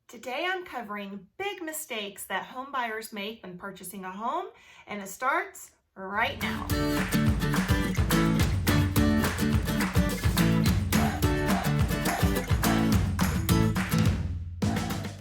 Today I'm covering big mistakes that home buyers make when purchasing a home, and it starts right now.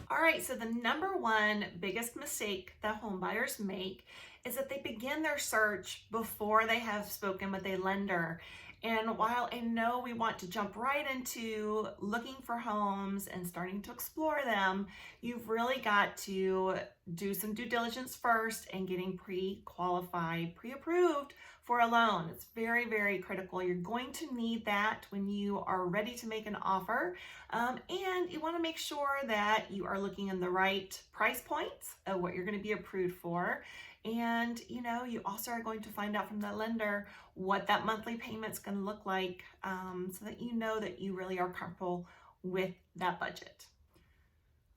All right, so the number one biggest mistake that home buyers make is that they begin their search before they have spoken with a lender. And while I know we want to jump right into looking for homes and starting to explore them, you've really got to do some due diligence first and getting pre-qualified, pre-approved for a loan. It's very, very critical. You're going to need that when you are ready to make an offer. And you want to make sure that you are looking in the right price points of what you're going to be approved for. And you also are going to find out from the lender what that monthly payment's going to look like, so that you know that you really are comfortable with that budget.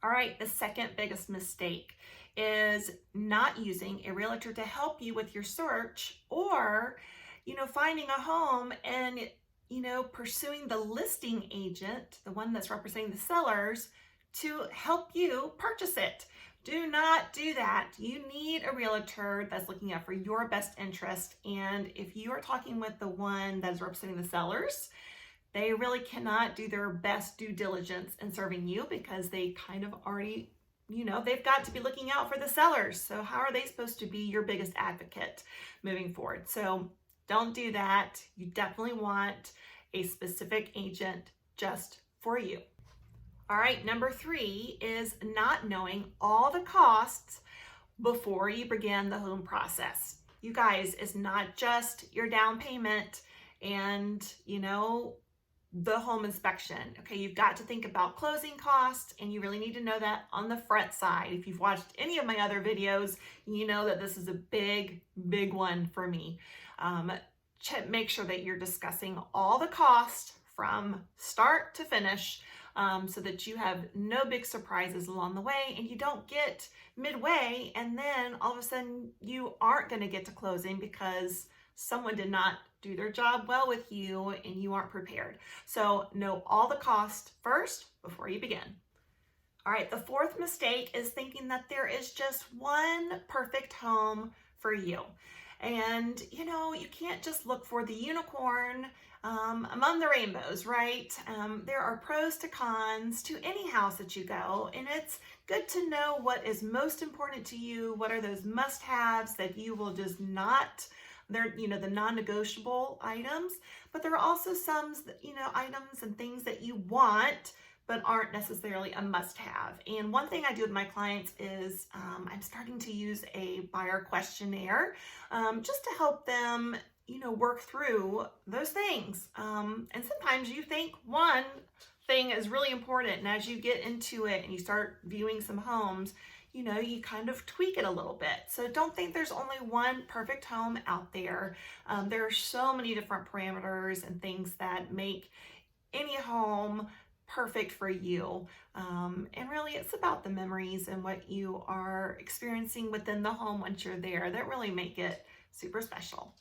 All right, the second biggest mistake is not using a realtor to help you with your search, or finding a home and pursuing the listing agent, the one that's representing the sellers, to help you purchase it. Do not do that. You need a realtor that's looking out for your best interest. And if you are talking with the one that is representing the sellers, they really cannot do their best due diligence in serving you, because they kind of already, they've got to be looking out for the sellers. So how are they supposed to be your biggest advocate moving forward? So don't do that. You definitely want a specific agent just for you. All right, number 3 is not knowing all the costs before you begin the home process. You guys, it's not just your down payment and, the home inspection. Okay, you've got to think about closing costs, and you really need to know that on the front side. If you've watched any of my other videos, you know that this is a big, big one for me. Make sure that you're discussing all the costs from start to finish, so that you have no big surprises along the way, and you don't get midway and then all of a sudden you aren't going to get to closing because someone did not do their job well with you and you aren't prepared. So know all the costs first before you begin. All right, the fourth mistake is thinking that there is just one perfect home for you. And you can't just look for the unicorn among the rainbows, right? There are pros to cons to any house that you go, and it's good to know what is most important to you. What are those must-haves that you will just not, they're, the non-negotiable items, but there are also some, items and things that you want but aren't necessarily a must-have. And one thing I do with my clients is I'm starting to use a buyer questionnaire, just to help them, work through those things. And sometimes you think one thing is really important, and as you get into it and you start viewing some homes, you kind of tweak it a little bit. So don't think there's only one perfect home out there. There are so many different parameters and things that make any home perfect for you. And really it's about the memories and what you are experiencing within the home once you're there that really make it super special.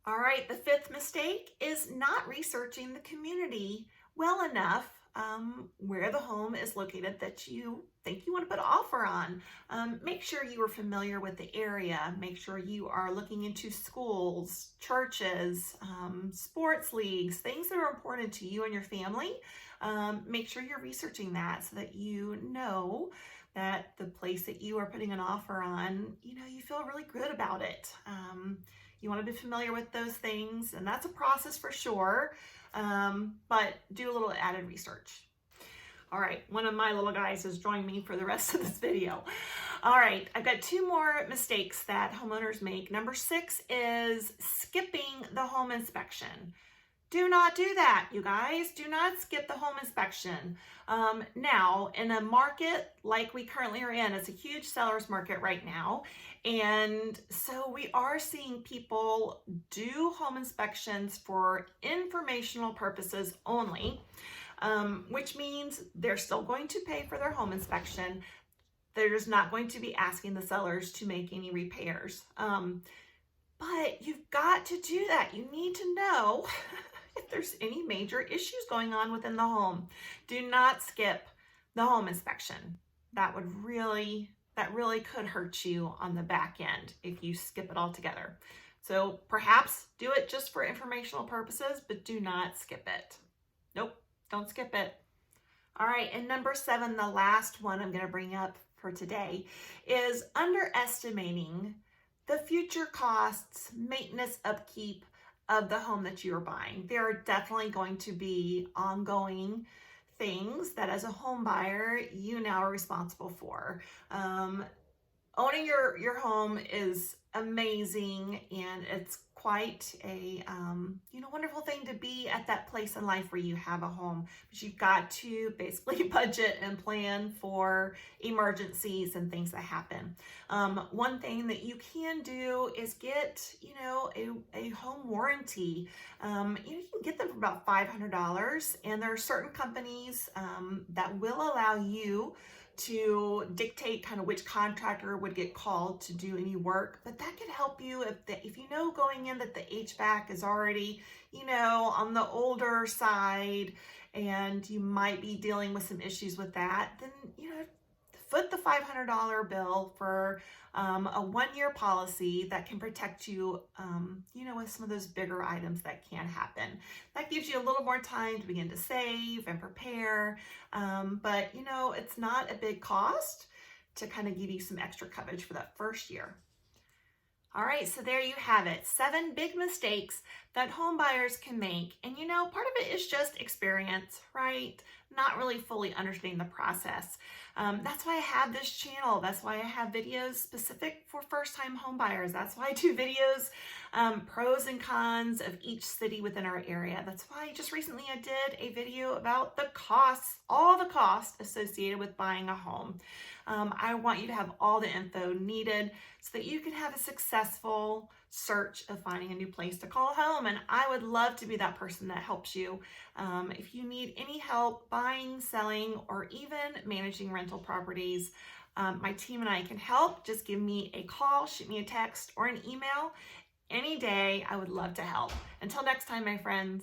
All right, the fifth mistake is not researching the community well enough, where the home is located that you think you want to put an offer on. Make sure you are familiar with the area. Make sure you are looking into schools, churches, sports leagues, things that are important to you and your family. Make sure you're researching that so that you know that the place that you are putting an offer on, you feel really good about it. You want to be familiar with those things, and that's a process for sure, but do a little added research. All right, one of my little guys has joined me for the rest of this video. All right, I've got 2 more mistakes that homeowners make. Number 6 is skipping the home inspection. Do not do that, you guys. Do not skip the home inspection. Now, in a market like we currently are in, it's a huge seller's market right now. And so we are seeing people do home inspections for informational purposes only, which means they're still going to pay for their home inspection. They're just not going to be asking the sellers to make any repairs. But you've got to do that. You need to know if there's any major issues going on within the home. Do not skip the home inspection. that really could hurt you on the back end if you skip it all together. So perhaps do it just for informational purposes, but do not skip it. Nope, don't skip it. All right, and number 7, the last one I'm going to bring up for today, is underestimating the future costs, maintenance, upkeep of the home that you're buying. There are definitely going to be ongoing things that as a home buyer, you now are responsible for. Owning your home is amazing, and it's quite a wonderful thing to be at that place in life where you have a home, but you've got to basically budget and plan for emergencies and things that happen. One thing that you can do is get a home warranty. You can get them for about $500, and there are certain companies that will allow you to dictate kind of which contractor would get called to do any work, but that could help you if you know going in that the HVAC is already, on the older side, and you might be dealing with some issues with that, then, foot the $500 bill for a 1-year policy that can protect you, with some of those bigger items that can happen. That gives you a little more time to begin to save and prepare, but it's not a big cost to kind of give you some extra coverage for that first year. All right, so there you have it. 7 big mistakes that home buyers can make. And part of it is just experience, right? Not really fully understanding the process. That's why I have this channel. That's why I have videos specific for first-time home buyers. That's why I do videos, pros and cons of each city within our area. That's why just recently I did a video about the costs, all the costs associated with buying a home. I want you to have all the info needed so that you can have a successful search of finding a new place to call home. And I would love to be that person that helps you. If you need any help buying, selling, or even managing rental properties, my team and I can help. Just give me a call, shoot me a text, or an email any day. I would love to help. Until next time, my friends.